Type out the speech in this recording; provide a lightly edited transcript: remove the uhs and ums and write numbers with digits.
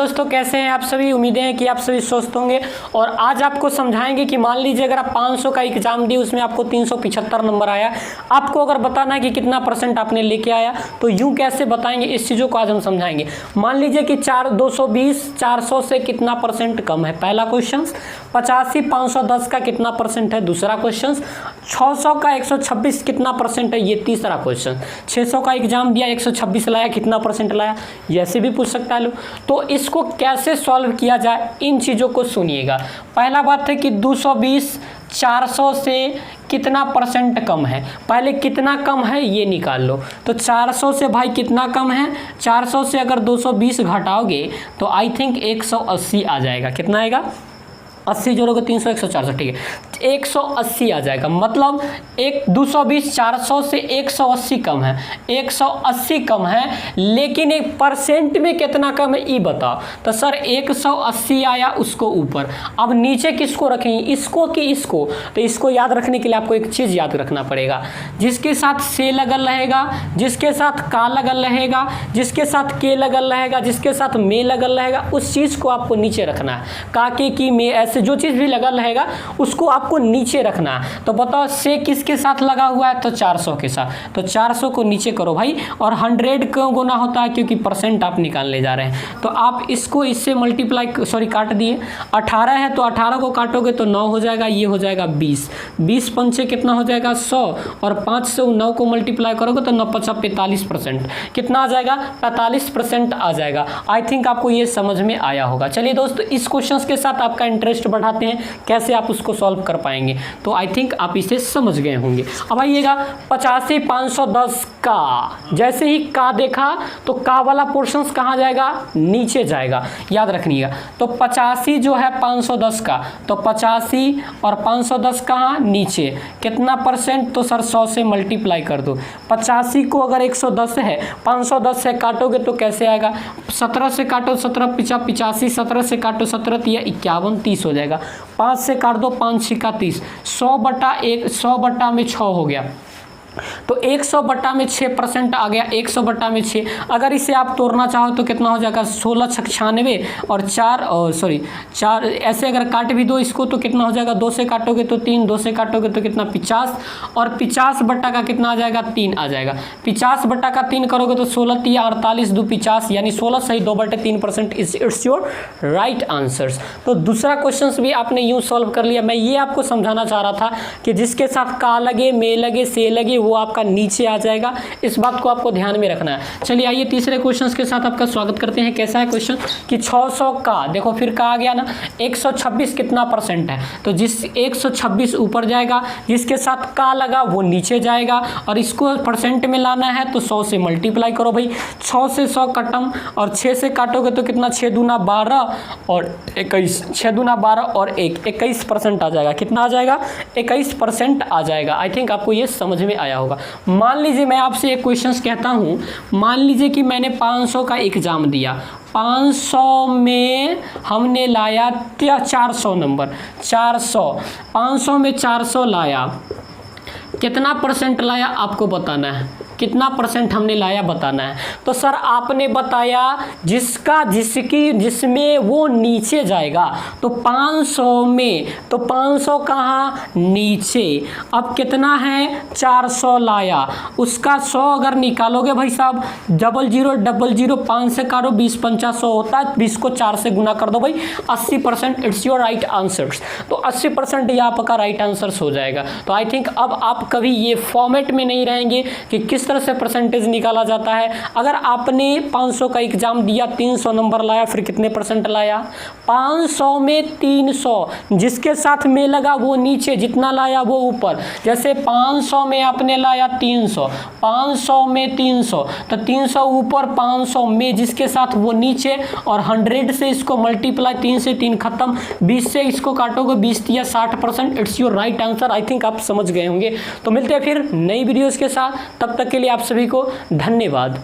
दोस्तों, कैसे हैं आप सभी। उम्मीदें हैं कि आप सभी स्वस्थ होंगे। और आज आपको समझाएंगे कि मान लीजिए अगर आप 500 का एग्जाम दिए, उसमें आपको 375 नंबर आया, आपको अगर बताना है कि कितना परसेंट आपने लेके आया, तो यूं कैसे बताएंगे, इस चीज़ों को आज हम समझाएंगे। मान लीजिए कि 220 400 से कितना परसेंट कम है, पहला क्वेश्चन। 85 510 का कितना परसेंट है, दूसरा क्वेश्चन। 600 का 126 कितना परसेंट है, ये तीसरा क्वेश्चन। 600 का एग्जाम दिया, 126 लाया, कितना परसेंट लाया, ये ऐसे भी पूछ सकता है लोग। तो इसको कैसे सॉल्व किया जाए, इन चीज़ों को सुनिएगा। पहला बात है कि 220 400 से कितना परसेंट कम है, पहले कितना कम है ये निकाल लो। तो 400 से भाई कितना कम है, 400 से अगर 220 घटाओगे तो आई थिंक 180 आ जाएगा। कितना आएगा, 80 जोड़ोगे 300 100 400, ठीक है, 180 आ जाएगा। मतलब 220 400 से 180 कम है, 180 कम है, लेकिन एक परसेंट में कितना कम है ये बताओ। तो सर 180 आया उसको ऊपर, अब नीचे किसको रखेंगे, इसको कि इसको। तो इसको याद रखने के लिए आपको एक चीज़ याद रखना पड़ेगा, जिसके साथ से लगल रहेगा, जिसके साथ का लगल रहेगा, जिसके साथ के लगल रहेगा, जिसके साथ में लगल रहेगा, उस चीज़ को आपको नीचे रखना है। काके की में ऐसे जो चीज़ भी लगल रहेगा उसको आपको नीचे रखना है। तो बताओ से किसके साथ लगा हुआ है, तो 400 के साथ। तो 400 को नीचे करो भाई, और 100 क्यों गुना होता है, क्योंकि परसेंट आप निकालने जा रहे हैं। तो आप इसको इससे मल्टीप्लाई काट दिए। 18 है तो 18 को काटोगे तो 9 हो जाएगा, ये हो जाएगा 20। 20 पंचे कितना हो जाएगा 100, और 5 से 9 को मल्टीप्लाई करोगे तो 9 5 45%, कितना आ जाएगा 45% आ जाएगा। आई थिंक आपको ये समझ में आया होगा। चलिए दोस्तों, इस क्वेश्चन के साथ आपका इंटरेस्ट बढ़ाते हैं, कैसे आप उसको सॉल्व कर पाएंगे। तो आई थिंक आप इसे समझ गए होंगे। अब आइएगा 85 510 का, जैसे ही का देखा तो का वाला पोर्शन कहाँ जाएगा, नीचे जाएगा, याद रखिएगा। तो 85 जो है 510 का, तो 85 और 510 कहाँ, नीचे। कितना परसेंट, तो सर 100 से मल्टीप्लाई कर दो। 85 को अगर 110 है, 510 से काटोगे तो कैसे आएगा, 17 से काटो 17 85, 17 से काटो 17 या 51 30 हो जाएगा। 5 से काट दो 5 6 30, 100 बटा में 6 हो गया। तो 100 बटा में 6% आ गया, 100 बटा में 6। अगर इसे आप तोड़ना चाहो तो कितना हो जाएगा, 16 6 96 और 4 ऐसे अगर काट भी दो इसको तो कितना हो जाएगा, 2 से काटोगे तो 3, 2 से काटोगे तो कितना 50, और 50 बटा का कितना आ जाएगा, 3 आ जाएगा। 50 बटा का 3 करोगे तो 16 3 48 2 50, यानी 16 सही 2/3% इट्स योर राइट आंसर्स। तो दूसरा क्वेश्चन भी आपने यूँ सॉल्व कर लिया। मैं ये आपको समझाना चाह रहा था कि जिसके साथ का लगे, में लगे, से लगे, वो आपका नीचे आ जाएगा। इस बात को आपको ध्यान में रखना है। चलिए आइए तीसरे क्वेश्चन के साथ आपका स्वागत करते हैं। कैसा है क्वेश्चन कि 600 का, देखो फिर का आ गया ना, 126 कितना परसेंट है, तो जिस 126 ऊपर जाएगा, जिसके साथ का लगा वो नीचे जाएगा, और इसको परसेंट में लाना है तो 100 से मल्टीप्लाई करो भाई। 6 से 100 कटम, और 6 से काटोगे तो कितना, 6 दूना 12 और 21, 6 दूना 12 और 1 21% आ जाएगा। कितना आ जाएगा, 21% आ जाएगा। आई थिंक आपको ये समझ में आया होगा। मान लीजिए मैं आपसे एक क्वेश्चन कहता हूं, मान लीजिए कि मैंने 500 का एग्जाम दिया, 500 में हमने लाया 400 नंबर, 500 में 400 लाया, कितना परसेंट लाया आपको बताना है, कितना परसेंट हमने लाया बताना है। तो सर आपने बताया जिसमें वो नीचे जाएगा, तो 500 में, तो 500 कहाँ, नीचे। अब कितना है, 400 लाया, उसका 100 अगर निकालोगे भाई साहब, 0000 5 से काटो 20 50 100 होता है, 20 को 4 से गुना कर दो भाई, 80% इट्स योर राइट आंसर्स। तो 80% ये आपका राइट आंसर्स हो जाएगा। तो आई थिंक अब आप कभी ये फॉर्मेट में नहीं रहेंगे कि किस तरह से परसेंटेज निकाला जाता है। अगर आपने 500 का एग्जाम दिया, 300 नंबर लाया, फिर कितने परसेंट लाया, 500 में 300, जिसके साथ में लगा वो नीचे, जितना लाया वो ऊपर। जैसे 500 में आपने लाया 300, 500 में 300, तो 300 ऊपर, 500 में जिसके साथ वो नीचे, और 100 से इसको मल्टीप्लाई, 3 से 3 खत्म, 20 से इसको काटोगे 20 या 60%, it's your right answer. I think आप समझ गए होंगे। तो मिलते हैं फिर नई वीडियोस के साथ, तब तक के लिए आप सभी को धन्यवाद।